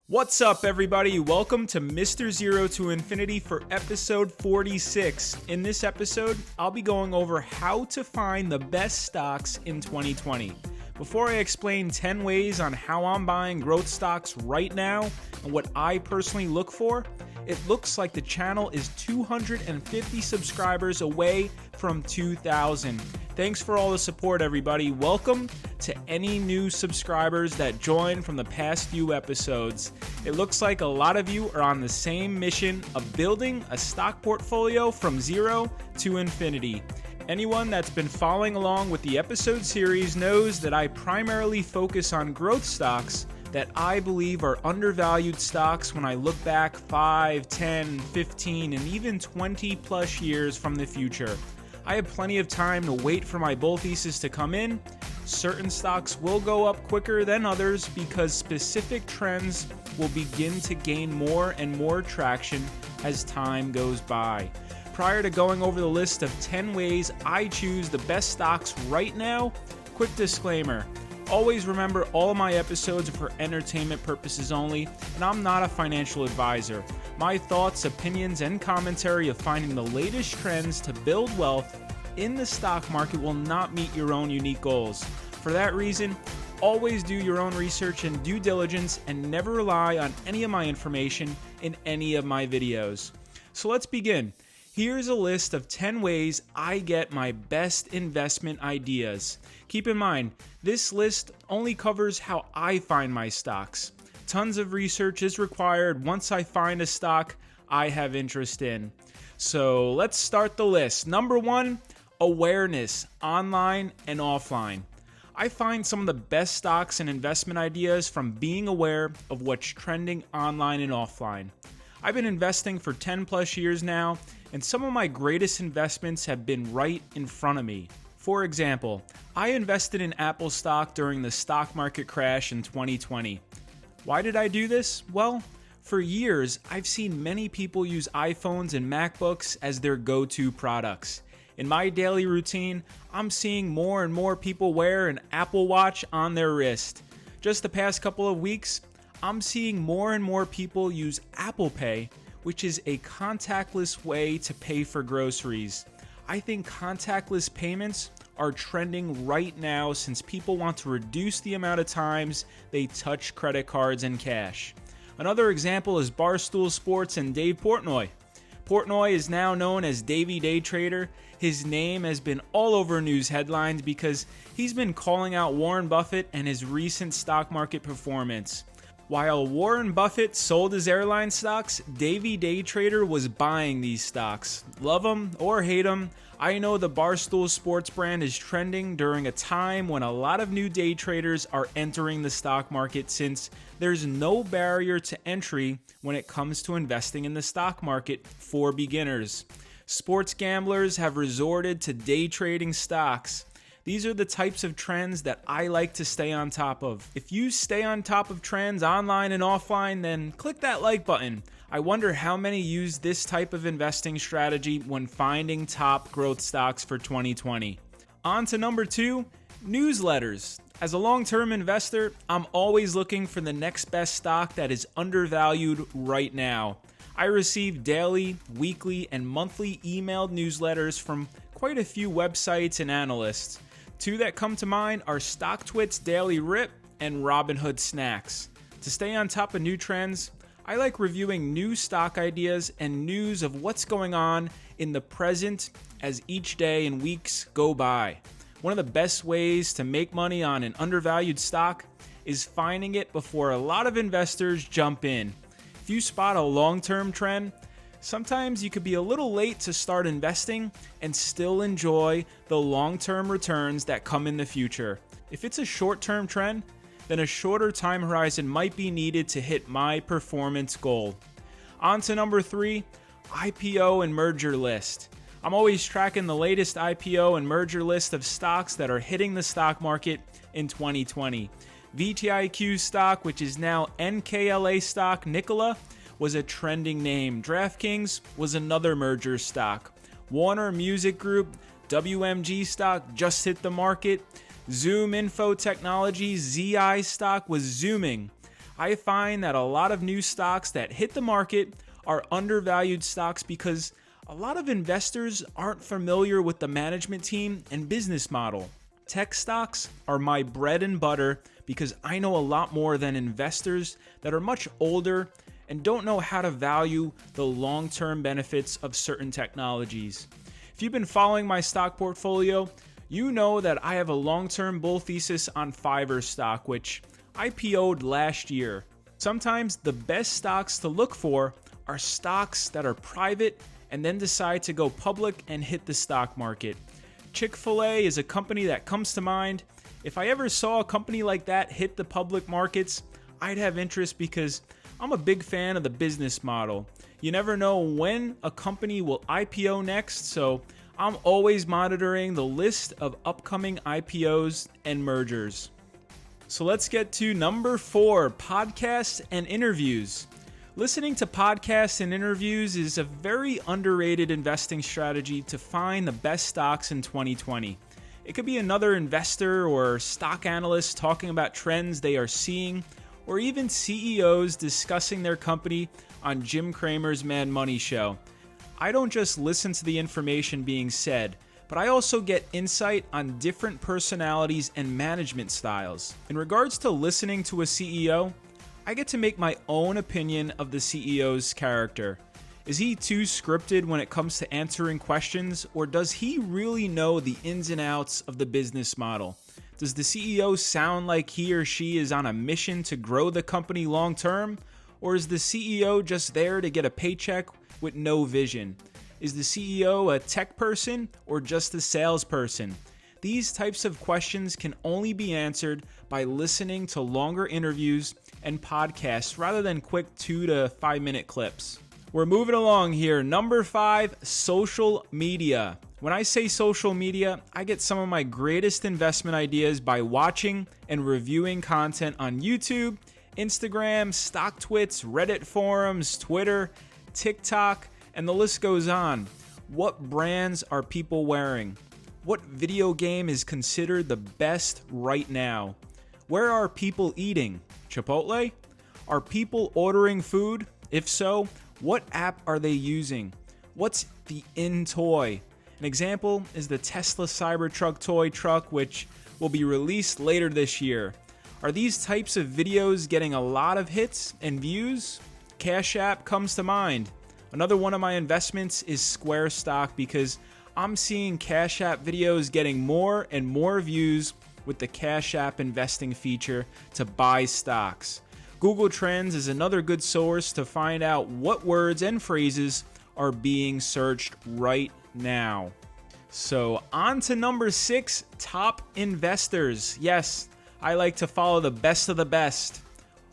What's up, everybody? Welcome to Mr. Zero to Infinity for episode 46. In this episode, I'll be going over how to find the best stocks in 2020. Before I explain 10 ways on how I'm buying growth stocks right now and what I personally look for, it looks like the channel is 250 subscribers away from 2,000. Thanks for all the support, everybody. Welcome to any new subscribers that joined from the past few episodes. It looks like a lot of you are on the same mission of building a stock portfolio from zero to infinity. Anyone that's been following along with the episode series knows that I primarily focus on growth stocks that I believe are undervalued stocks when I look back 5, 10, 15, and even 20 plus years from the future. I have plenty of time to wait for my bull thesis to come in. Certain stocks will go up quicker than others because specific trends will begin to gain more and more traction as time goes by. Prior to going over the list of 10 ways I choose the best stocks right now, quick disclaimer. Always remember all of my episodes are for entertainment purposes only, and I'm not a financial advisor. My thoughts, opinions, and commentary of finding the latest trends to build wealth in the stock market will not meet your own unique goals. For that reason, always do your own research and due diligence and never rely on any of my information in any of my videos. So let's begin. Here's a list of 10 ways I get my best investment ideas. Keep in mind, this list only covers how I find my stocks. Tons of research is required once I find a stock I have interest in. So let's start the list. Number 1, awareness, online and offline. I find some of the best stocks and investment ideas from being aware of what's trending online and offline. I've been investing for 10 plus years now, and some of my greatest investments have been right in front of me. For example, I invested in Apple stock during the stock market crash in 2020. Why did I do this? Well, for years, I've seen many people use iPhones and MacBooks as their go-to products. In my daily routine, I'm seeing more and more people wear an Apple Watch on their wrist. Just the past couple of weeks, I'm seeing more and more people use Apple Pay, which is a contactless way to pay for groceries. I think contactless payments are trending right now since people want to reduce the amount of times they touch credit cards and cash. Another example is Barstool Sports and Dave Portnoy. Portnoy is now known as Davey Day Trader. His name has been all over news headlines because he's been calling out Warren Buffett and his recent stock market performance. While Warren Buffett sold his airline stocks, Davey Day Trader was buying these stocks. Love them or hate them, I know the Barstool Sports brand is trending during a time when a lot of new day traders are entering the stock market since there's no barrier to entry when it comes to investing in the stock market for beginners. Sports gamblers have resorted to day trading stocks. These are the types of trends that I like to stay on top of. If you stay on top of trends online and offline, then click that like button. I wonder how many use this type of investing strategy when finding top growth stocks for 2020. On to number 2, newsletters. As a long-term investor, I'm always looking for the next best stock that is undervalued right now. I receive daily, weekly, and monthly emailed newsletters from quite a few websites and analysts. 2 that come to mind are Stocktwits Daily Rip and Robinhood Snacks. To stay on top of new trends, I like reviewing new stock ideas and news of what's going on in the present as each day and weeks go by. One of the best ways to make money on an undervalued stock is finding it before a lot of investors jump in. If you spot a long-term trend, sometimes you could be a little late to start investing and still enjoy the long-term returns that come in the future. If it's a short-term trend, then a shorter time horizon might be needed to hit my performance goal. On to number 3, IPO and merger list. I'm always tracking the latest IPO and merger list of stocks that are hitting the stock market in 2020. VTIQ stock, which is now NKLA stock, Nikola, was a trending name. DraftKings was another merger stock. Warner Music Group, WMG stock, just hit the market. Zoom Info Technologies, ZI stock was zooming. I find that a lot of new stocks that hit the market are undervalued stocks because a lot of investors aren't familiar with the management team and business model. Tech stocks are my bread and butter because I know a lot more than investors that are much older and don't know how to value the long-term benefits of certain technologies. If you've been following my stock portfolio, you know that I have a long-term bull thesis on Fiverr stock, which IPO'd last year. Sometimes the best stocks to look for are stocks that are private and then decide to go public and hit the stock market. Chick-fil-A is a company that comes to mind. If I ever saw a company like that hit the public markets, I'd have interest because I'm a big fan of the business model. You never know when a company will IPO next, so I'm always monitoring the list of upcoming IPOs and mergers. So let's get to number 4, podcasts and interviews. Listening to podcasts and interviews is a very underrated investing strategy to find the best stocks in 2020. It could be another investor or stock analyst talking about trends they are seeing, or even CEOs discussing their company on Jim Cramer's Mad Money show. I don't just listen to the information being said, but I also get insight on different personalities and management styles. In regards to listening to a CEO, I get to make my own opinion of the CEO's character. Is he too scripted when it comes to answering questions, or does he really know the ins and outs of the business model? Does the CEO sound like he or she is on a mission to grow the company long term? Or is the CEO just there to get a paycheck with no vision? Is the CEO a tech person or just a salesperson? These types of questions can only be answered by listening to longer interviews and podcasts rather than quick 2 to 5 minute clips. We're moving along here. Number 5, social media. When I say social media, I get some of my greatest investment ideas by watching and reviewing content on YouTube, Instagram, Stocktwits, Reddit forums, Twitter, TikTok, and the list goes on. What brands are people wearing? What video game is considered the best right now? Where are people eating? Chipotle? Are people ordering food? If so, what app are they using? What's the in toy? An example is the Tesla Cybertruck toy truck, which will be released later this year. Are these types of videos getting a lot of hits and views? Cash App comes to mind. Another one of my investments is Square stock because I'm seeing Cash App videos getting more and more views with the Cash App investing feature to buy stocks. Google Trends is another good source to find out what words and phrases are being searched right now. So on to number 6, top investors. Yes, I like to follow the best of the best,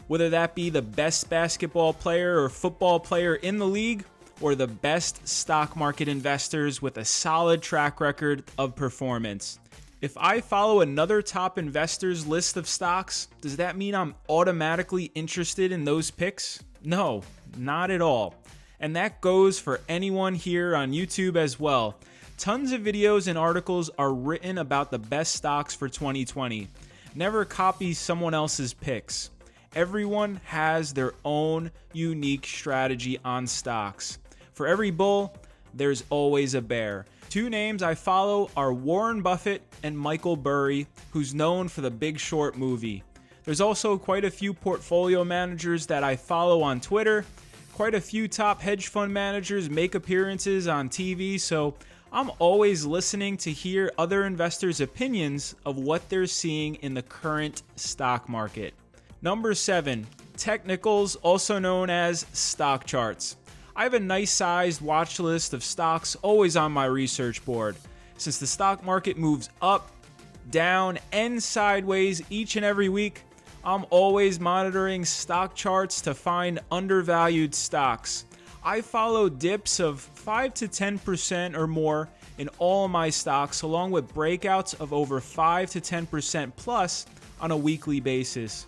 whether that be the best basketball player or football player in the league or the best stock market investors with a solid track record of performance. If I follow another top investors list of stocks, does that mean I'm automatically interested in those picks? No, not at all. And that goes for anyone here on YouTube as well. Tons of videos and articles are written about the best stocks for 2020. Never copy someone else's picks. Everyone has their own unique strategy on stocks. For every bull, there's always a bear. 2 names I follow are Warren Buffett and Michael Burry, who's known for the Big Short movie. There's also quite a few portfolio managers that I follow on Twitter. Quite a few top hedge fund managers make appearances on TV, so I'm always listening to hear other investors' opinions of what they're seeing in the current stock market. Number 7, technicals, also known as stock charts. I have a nice sized watch list of stocks always on my research board. Since the stock market moves up, down, and sideways each and every week, I'm always monitoring stock charts to find undervalued stocks. I follow dips of 5 to 10% or more in all my stocks, along with breakouts of over 5 to 10% plus on a weekly basis.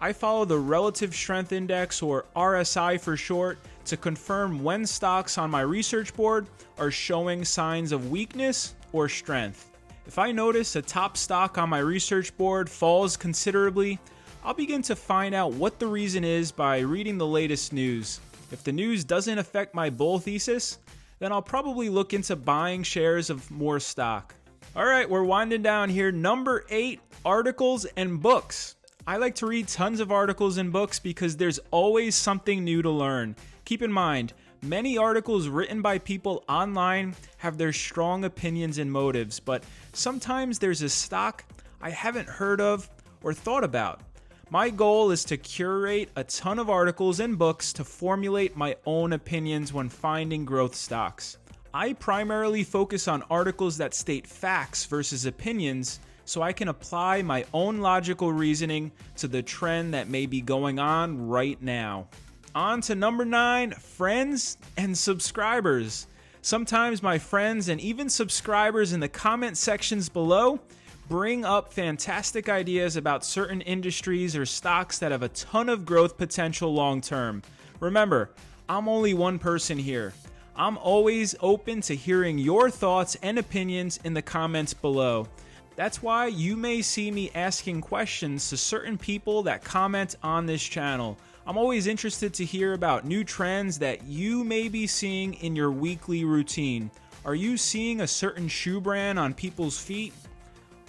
I follow the Relative Strength Index, or RSI for short, to confirm when stocks on my research board are showing signs of weakness or strength. If I notice a top stock on my research board falls considerably, I'll begin to find out what the reason is by reading the latest news. If the news doesn't affect my bull thesis, then I'll probably look into buying shares of more stock. All right, we're winding down here. Number 8, articles and books. I like to read tons of articles and books because there's always something new to learn. Keep in mind, many articles written by people online have their strong opinions and motives, but sometimes there's a stock I haven't heard of or thought about. My goal is to curate a ton of articles and books to formulate my own opinions when finding growth stocks. I primarily focus on articles that state facts versus opinions, so I can apply my own logical reasoning to the trend that may be going on right now. On to number 9, friends and subscribers. Sometimes my friends and even subscribers in the comment sections below bring up fantastic ideas about certain industries or stocks that have a ton of growth potential long term. Remember, I'm only one person here. I'm always open to hearing your thoughts and opinions in the comments below. That's why you may see me asking questions to certain people that comment on this channel. I'm always interested to hear about new trends that you may be seeing in your weekly routine. Are you seeing a certain shoe brand on people's feet?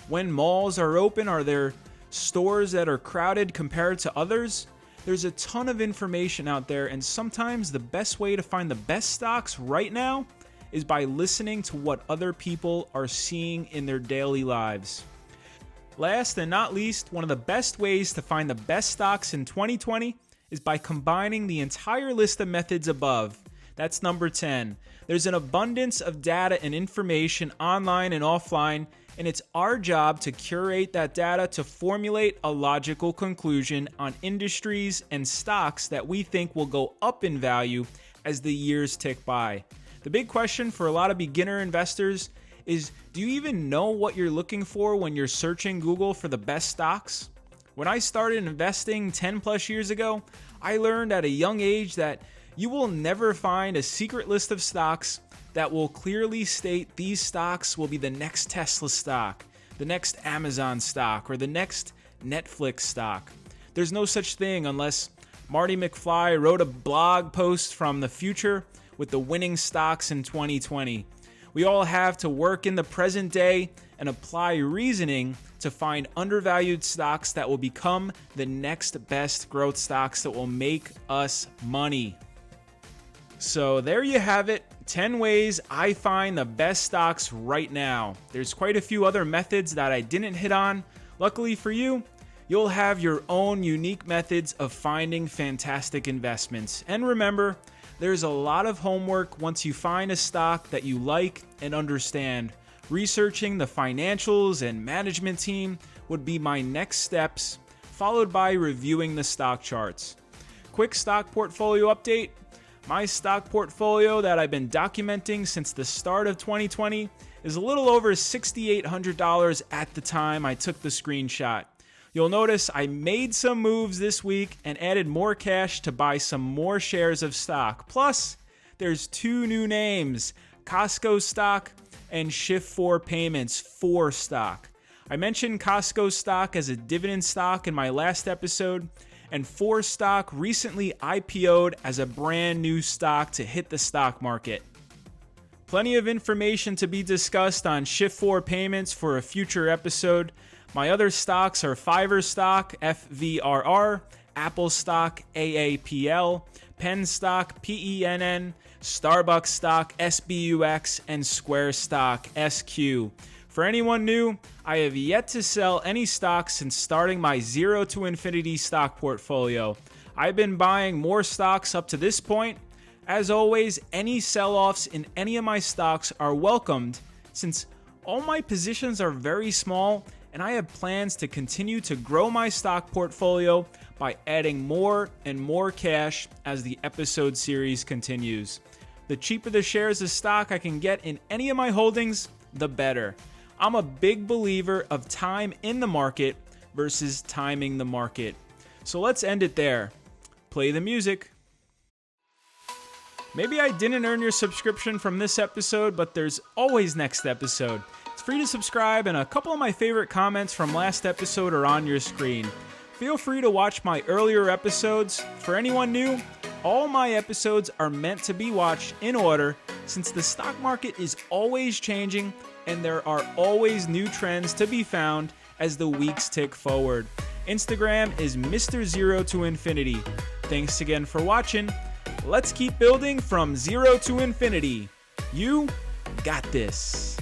When malls are open, are there stores that are crowded compared to others? There's a ton of information out there, and sometimes the best way to find the best stocks right now is by listening to what other people are seeing in their daily lives. Last and not least, one of the best ways to find the best stocks in 2020 is by combining the entire list of methods above. That's number 10. There's an abundance of data and information online and offline, and it's our job to curate that data to formulate a logical conclusion on industries and stocks that we think will go up in value as the years tick by. The big question for a lot of beginner investors is, do you even know what you're looking for when you're searching Google for the best stocks? When I started investing 10 plus years ago, I learned at a young age that you will never find a secret list of stocks that will clearly state these stocks will be the next Tesla stock, the next Amazon stock, or the next Netflix stock. There's no such thing unless Marty McFly wrote a blog post from the future with the winning stocks in 2020. We all have to work in the present day and apply reasoning to find undervalued stocks that will become the next best growth stocks that will make us money. So there you have it, 10 ways I find the best stocks right now. There's quite a few other methods that I didn't hit on. Luckily for you, you'll have your own unique methods of finding fantastic investments. And remember, there's a lot of homework once you find a stock that you like and understand. Researching the financials and management team would be my next steps, followed by reviewing the stock charts. Quick stock portfolio update. My stock portfolio that I've been documenting since the start of 2020 is a little over $6,800 at the time I took the screenshot. You'll notice I made some moves this week and added more cash to buy some more shares of stock. Plus, there's 2 new names, Costco stock and Shift4 Payments for stock. I mentioned Costco stock as a dividend stock in my last episode, and 4 stock recently IPO'd as a brand new stock to hit the stock market. Plenty of information to be discussed on Shift4 Payments for a future episode. My other stocks are Fiverr stock, FVRR, Apple stock, AAPL, Penn stock, PENN, Starbucks stock, SBUX, and Square stock, SQ. For anyone new, I have yet to sell any stocks since starting my Zero to Infinity stock portfolio. I've been buying more stocks up to this point. As always, any sell-offs in any of my stocks are welcomed since all my positions are very small and I have plans to continue to grow my stock portfolio by adding more and more cash as the episode series continues. The cheaper the shares of stock I can get in any of my holdings, the better. I'm a big believer of time in the market versus timing the market. So let's end it there. Play the music. Maybe I didn't earn your subscription from this episode, but there's always next episode. It's free to subscribe, and a couple of my favorite comments from last episode are on your screen. Feel free to watch my earlier episodes. For anyone new, all my episodes are meant to be watched in order since the stock market is always changing and there are always new trends to be found as the weeks tick forward. Instagram is Mr. Zero to Infinity. Thanks again for watching. Let's keep building from zero to infinity. You got this.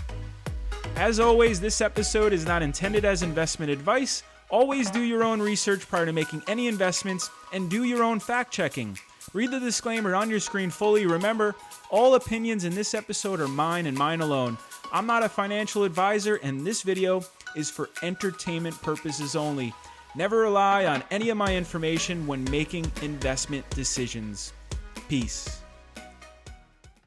As always, this episode is not intended as investment advice. Always do your own research prior to making any investments and do your own fact checking. Read the disclaimer on your screen fully. Remember, all opinions in this episode are mine and mine alone. I'm not a financial advisor, and this video is for entertainment purposes only. Never rely on any of my information when making investment decisions. Peace.